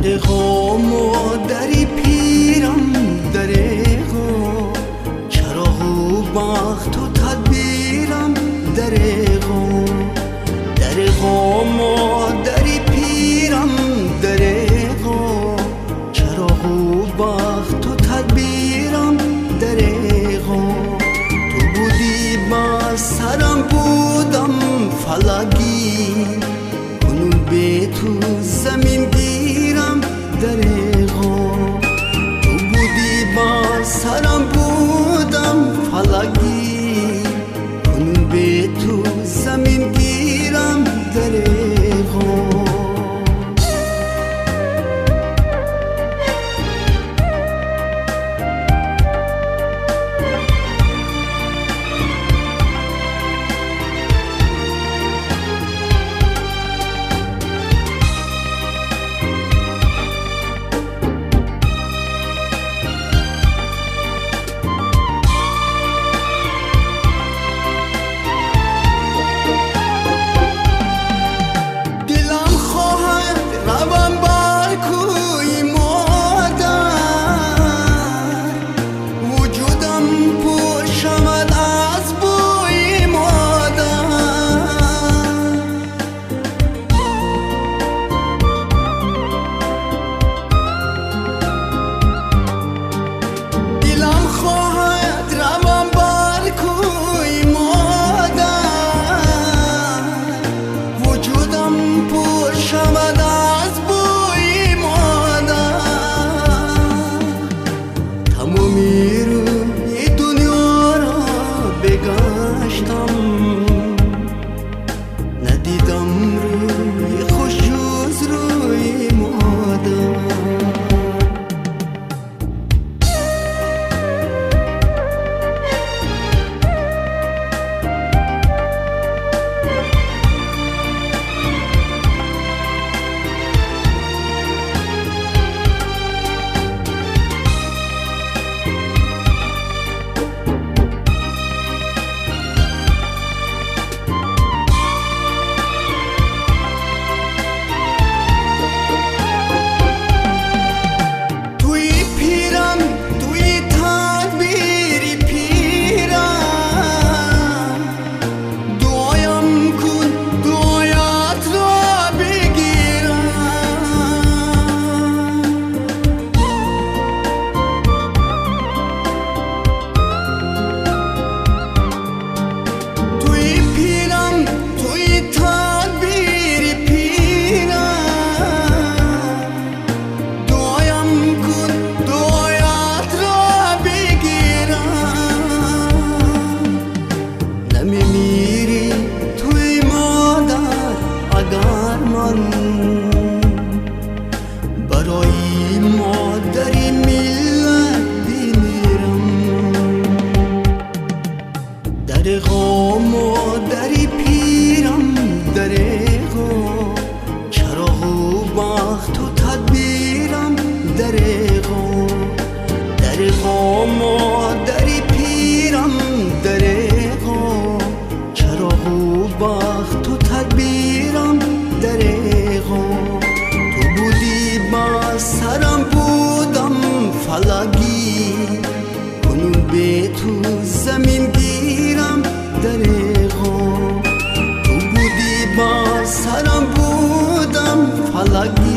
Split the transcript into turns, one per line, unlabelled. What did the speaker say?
دریغم و دری پیرم دریغم، چراغ و بخت و تدبیرم دریغم. دریغم و دری پیرم دریغم، چراغ و بخت و تدبیرم دریغم. تو بودی با سرم بودم فلکی، کنون به تو زمین گیرم دریغم. تو بودی با سرم بودم فلکی، کنون به تو زمین گیرم دریغم. ندیدم روی خوش جز روی مادر. برای مادری ملت بمیرم. دریغم و دری پیرم دریغم، چراغ و بخت و تدبیرم دریغم. دریغم و دری پیرم دریغم، چراغ و بخت و تدبیرم دریغم. با سرم بودم فلکی، کنون به تو زمین گیرم دریغم. تو بودی با سرم بودم فلکی،